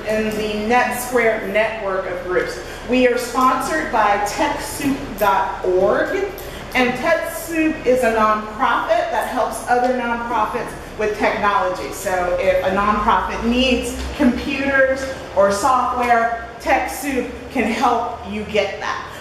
in the NetSquare network of groups. We are sponsored by TechSoup.org, and TechSoup is a nonprofit that helps other nonprofits with technology. So if a nonprofit needs computers or software, TechSoup can help you get that.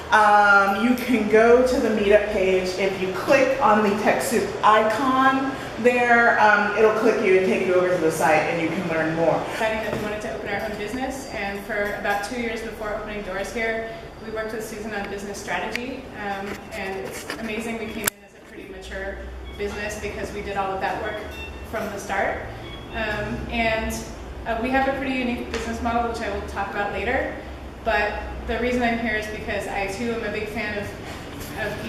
You can go to the meetup page. If you click on the TechSoup icon there, it'll click you and take you over to the site, and you can learn more. Deciding that we wanted to open our own business, and for about 2 years before opening doors here, we worked with Susan on business strategy, and it's amazing. We came in as a pretty mature business because we did all of that work from the start, we have a pretty unique business model, which I will talk about later. But the reason I'm here is because I too am a big fan of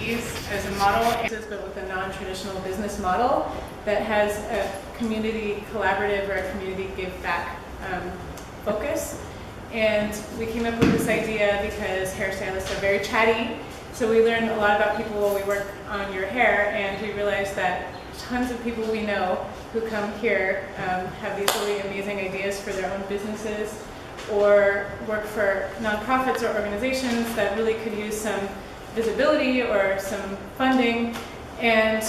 ease as a model, but with a non-traditional business model that has a community collaborative or a community give back focus. And we came up with this idea because hairstylists are very chatty. So we learn a lot about people while we work on your hair, and we realized that tons of people we know who come here have these really amazing ideas for their own businesses, or work for nonprofits or organizations that really could use some visibility or some funding. And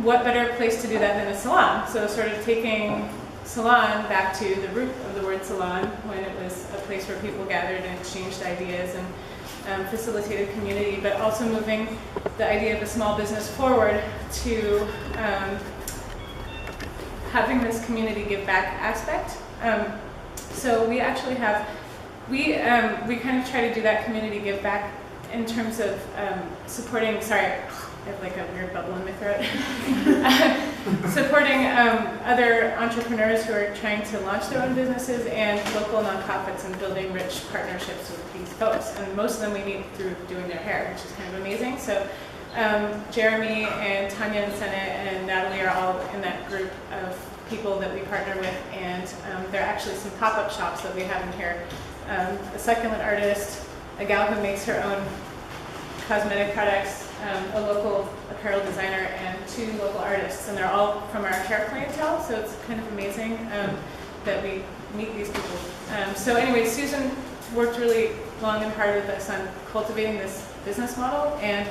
what better place to do that than a salon? So sort of taking salon back to the root of the word salon, when it was a place where people gathered and exchanged ideas and facilitated community, but also moving the idea of a small business forward to having this community give back aspect. So we actually have, we kind of try to do that community give back in terms of supporting, sorry, I have like a weird bubble in my throat. Supporting other entrepreneurs who are trying to launch their own businesses, and local nonprofits, and building rich partnerships with these folks. And most of them we meet through doing their hair, which is kind of amazing. So Jeremy and Tanya and Senna and Natalie are all in that group of people that we partner with, and there are actually some pop-up shops that we have in here. A succulent artist, a gal who makes her own cosmetic products, a local apparel designer, and 2 local artists, and they're all from our hair clientele, so it's kind of amazing that we meet these people. So anyway, Susan worked really long and hard with us on cultivating this business model, and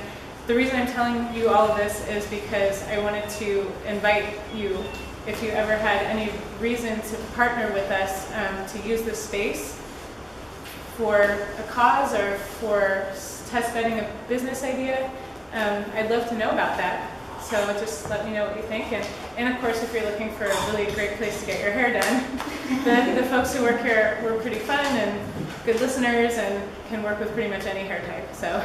the reason I'm telling you all of this is because I wanted to invite you, if you ever had any reason to partner with us to use this space for a cause or for test bedding a business idea, I'd love to know about that. So just let me know what you think. And of course, if you're looking for a really great place to get your hair done, the folks who work here were pretty fun and good listeners and can work with pretty much any hair type. So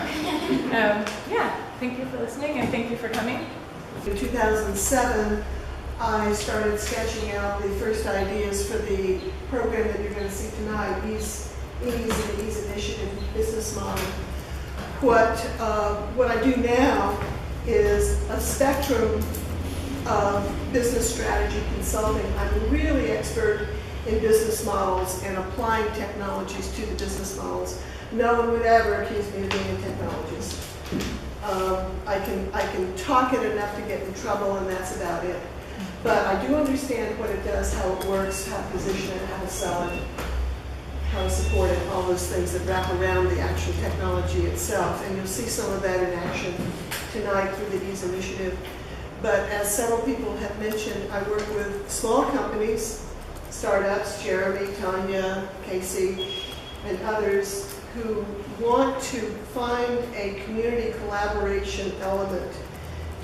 yeah, thank you for listening, and thank you for coming. In 2007, I started sketching out the first ideas for the program that you're going to see tonight, Ease and the Ease Initiative business model. What I do now is a spectrum of business strategy consulting. I'm really expert in business models and applying technologies to the business models. No one would ever accuse me of being a technologist. I can talk it enough to get in trouble, and that's about it. But I do understand what it does, how it works, how to position it, how to sell it, how to support it, all those things that wrap around the actual technology itself. And you'll see some of that in action tonight through the Ease Initiative. But as several people have mentioned, I work with small companies, startups, Jeremy, Tanya, Casey, and others who want to find a community collaboration element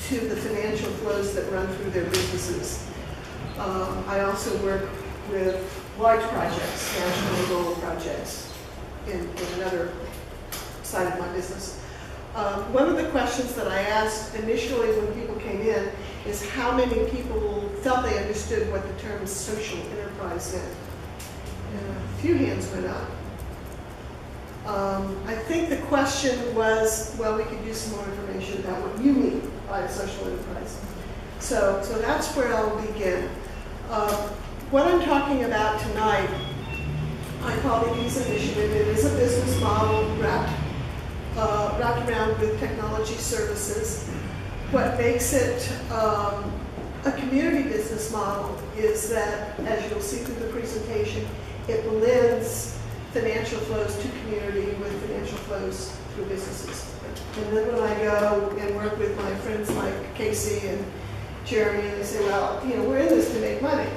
to the financial flows that run through their businesses. I also work with large projects, national and global projects, in another side of my business. One of the questions that I asked initially when people came in is how many people felt they understood what the term social enterprise meant. And a few hands went up. I think the question was, well, we could use some more information about what you mean by a social enterprise. So that's where I'll begin. What I'm talking about tonight, I call the Ease Initiative. It is a business model wrapped around with technology services. What makes it a A community business model is that, as you'll see through the presentation, it blends financial flows to community with financial flows through businesses. And then when I go and work with my friends like Casey and Jeremy, and they say, well, you know, we're in this to make money.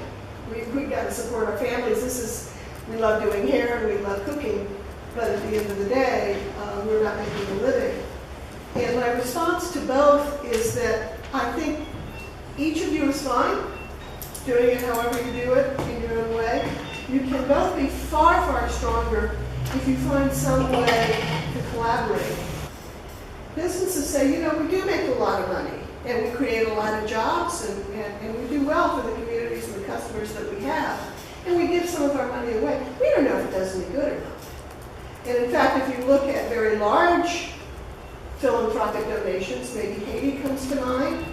We've got to support our families. We love doing hair and we love cooking, but at the end of the day, we're not making a living. And my response to both is that I think each of you is fine, doing it however you do it in your own way. You can both be far, far stronger if you find some way to collaborate. Businesses say, you know, we do make a lot of money, and we create a lot of jobs, and we do well for the communities and the customers that we have, and we give some of our money away. We don't know if it does any good or not. And in fact, if you look at very large philanthropic donations, maybe Haiti comes to mind,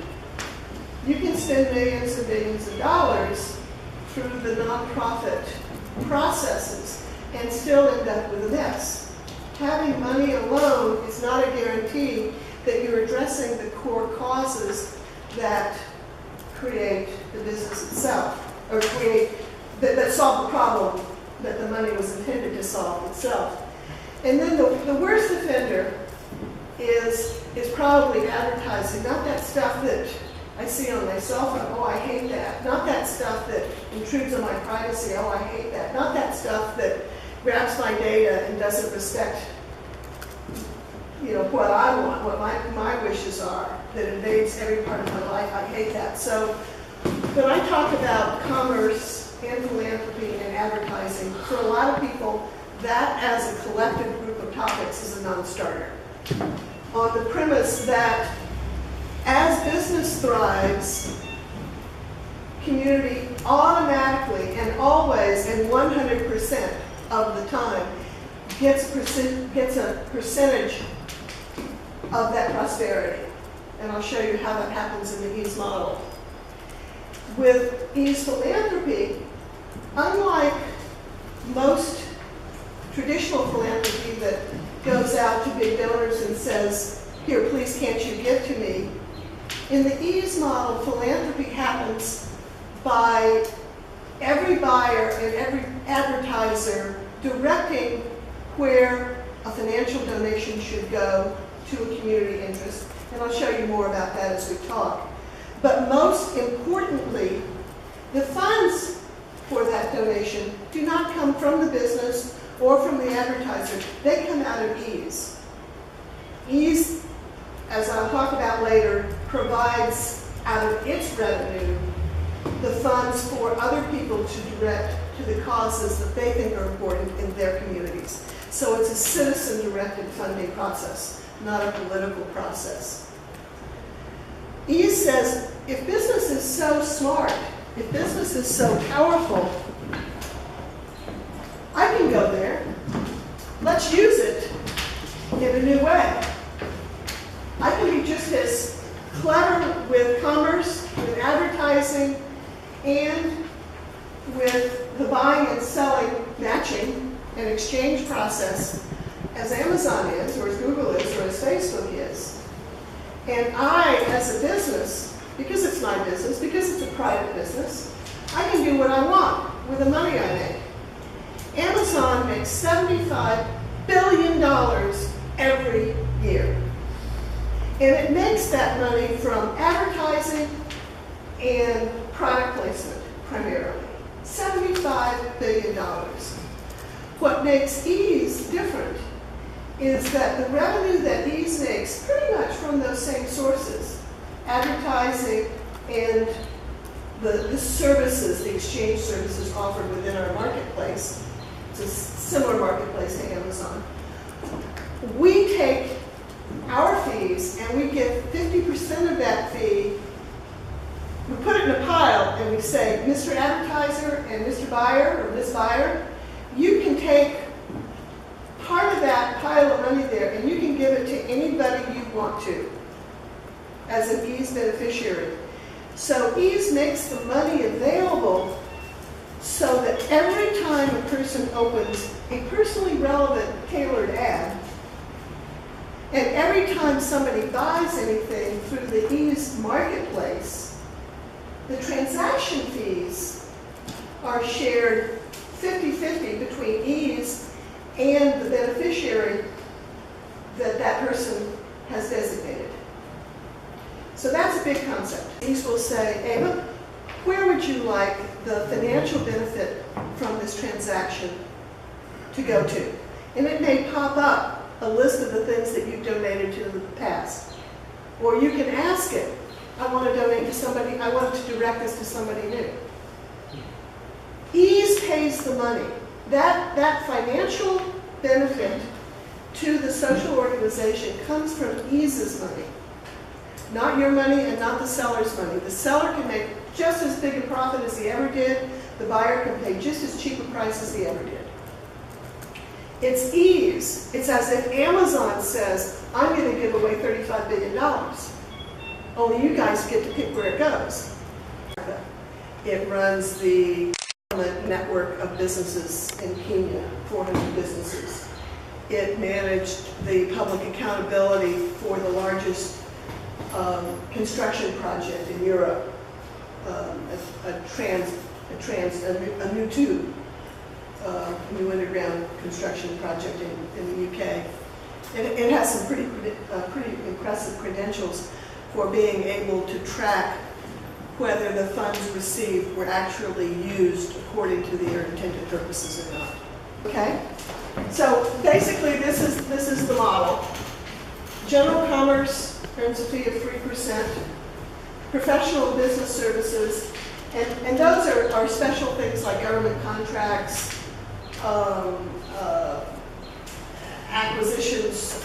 you can spend millions and billions of dollars through the nonprofit processes and still end up with a mess. Having money alone is not a guarantee that you're addressing the core causes that create the business itself, or that solve the problem that the money was intended to solve itself. And then the worst offender is probably advertising, not that stuff that I see on my cell phone, oh, I hate that. Not that stuff that intrudes on my privacy, oh, I hate that. Not that stuff that grabs my data and doesn't respect, you know, what I want, what my wishes are, that invades every part of my life. I hate that. So when I talk about commerce and philanthropy and advertising, for a lot of people, that as a collective group of topics is a non-starter. On the premise that as business thrives, community automatically and always and 100% of the time gets a percentage of that prosperity. And I'll show you how that happens in the ease model. With ease philanthropy, unlike most traditional philanthropy that goes out to big donors and says, here, please can't you give to me? In the ease model, philanthropy happens by every buyer and every advertiser directing where a financial donation should go to a community interest. And I'll show you more about that as we talk. But most importantly, the funds for that donation do not come from the business or from the advertiser. They come out of ease. Ease, as I'll talk about later, provides out of its revenue the funds for other people to direct to the causes that they think are important in their communities. So it's a citizen-directed funding process, not a political process. Ease says, if business is so smart, if business is so powerful, I can go there. Let's use it in a new way. I can be just as clever with commerce, with advertising, and with the buying and selling, matching, and exchange process as Amazon is, or as Google is, or as Facebook is. And I, as a business, because it's my business, because it's a private business, I can do what I want with the money I make. Amazon makes $75 billion every year. And it makes that money from advertising and product placement, primarily. $75 billion. What makes ease different is that the revenue that ease makes pretty much from those same sources, advertising and the services, the exchange services offered within our marketplace. It's a similar marketplace to Amazon. We take our fees and we give 50% of that fee. We put it in a pile and we say, Mr. Advertiser and Mr. Buyer or Ms. Buyer, you can take part of that pile of money there and you can give it to anybody you want to as an ease beneficiary. So ease makes the money available so that every time a person opens a personally relevant, tailored ad, and every time somebody buys anything through the ease marketplace, The transaction fees are shared 50-50 between ease and the beneficiary that that person has designated. So that's a big concept. Ease will say, Ava, where would you like the financial benefit from this transaction to go to? And it may pop up a list of the things that you've donated to in the past. Or you can ask it, I want to donate to somebody, I want to direct this to somebody new. Ease pays the money. That financial benefit to the social organization comes from Ease's money. Not your money and not the seller's money. The seller can make just as big a profit as he ever did. The buyer can pay just as cheap a price as he ever did. It's ease. It's as if Amazon says, I'm going to give away $35 billion. Only you guys get to pick where it goes. It runs the network of businesses in Kenya, 400 businesses. It managed the public accountability for the largest construction project in Europe, a new tube, new underground construction project in the UK. And it has some pretty impressive credentials for being able to track whether the funds received were actually used according to their intended purposes or not. Okay? So basically this is the model. General commerce earns a fee of 3%. Professional business services, and those are special things like government contracts, acquisitions,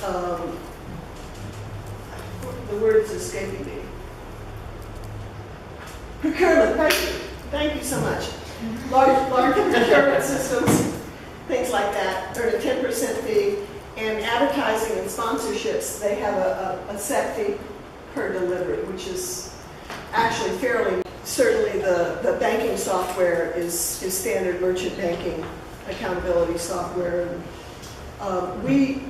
the word is escaping me. Procurement, thank you so much. Large procurement systems, things like that, earn a 10% fee. And advertising and sponsorships, they have a set fee per delivery, which is actually fairly, certainly the banking software is standard merchant banking accountability software. We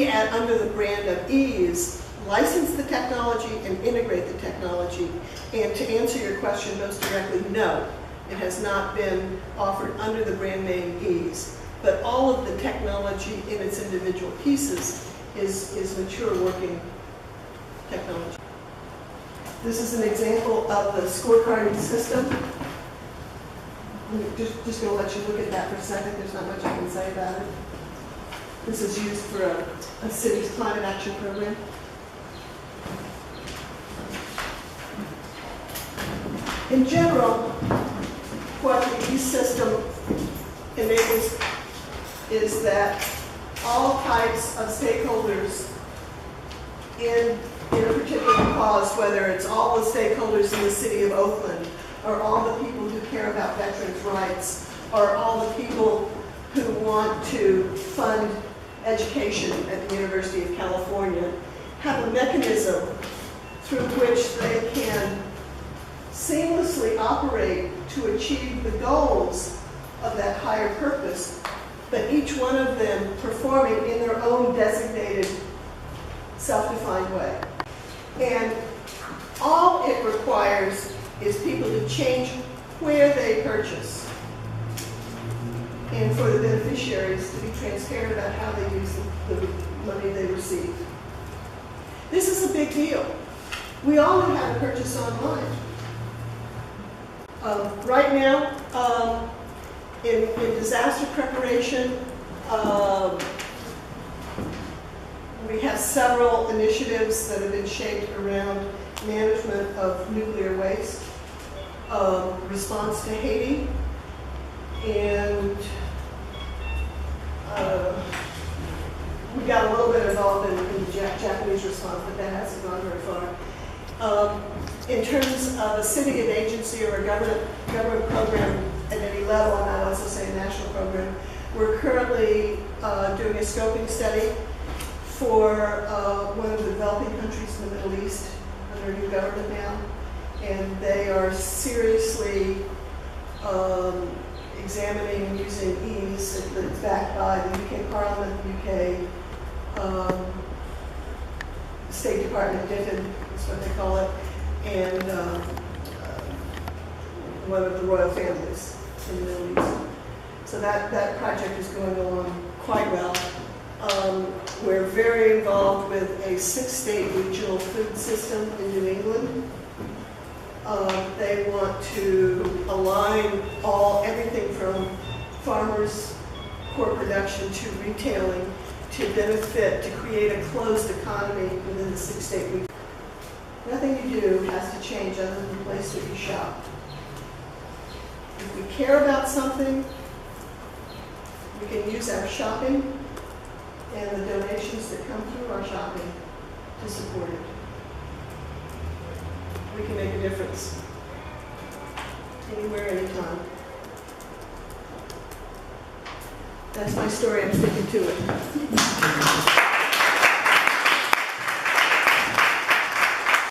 under the brand of Ease, license the technology and integrate the technology. And to answer your question most directly, no, it has not been offered under the brand name Ease. But all of the technology in its individual pieces is mature working technology. This is an example of the scorecarding system. I'm just going to let you look at that for a second. There's not much I can say about it. This is used for a city's climate action program. In general, what the e-system enables is that all types of stakeholders in a particular cause, whether it's all the stakeholders in the city of Oakland, or all the people who care about veterans' rights, or all the people who want to fund education at the University of California, have a mechanism through which they can seamlessly operate to achieve the goals of that higher purpose, but each one of them performing in their own designated, self-defined way. And all it requires is people to change where they purchase, and for the beneficiaries to be transparent about how they use the money they receive. This is a big deal. We all know how to purchase online. Right now, in disaster preparation, we have several initiatives that have been shaped around management of nuclear waste, response to Haiti, and we got a little bit involved in the Japanese response, but that hasn't gone very far. In terms of a city, an agency, or a government program at any level, and I'd also say a national program, we're currently doing a scoping study for one of the developing countries in the Middle East under a new government now, and they are seriously examining and using Ease that's backed by the UK Parliament, the UK State Department, DFID is what they call it, and one of the royal families in the Middle East. So that project is going along quite well. We're very involved with a 6-state regional food system in New England. They want to align everything from farmers, core production to retailing to benefit, to create a closed economy within the 6-state region. Nothing you do has to change other than the place where you shop. If we care about something, we can use our shopping and the donations that come through our shopping to support it. We can make a difference anywhere, anytime. That's my story. I'm sticking to it.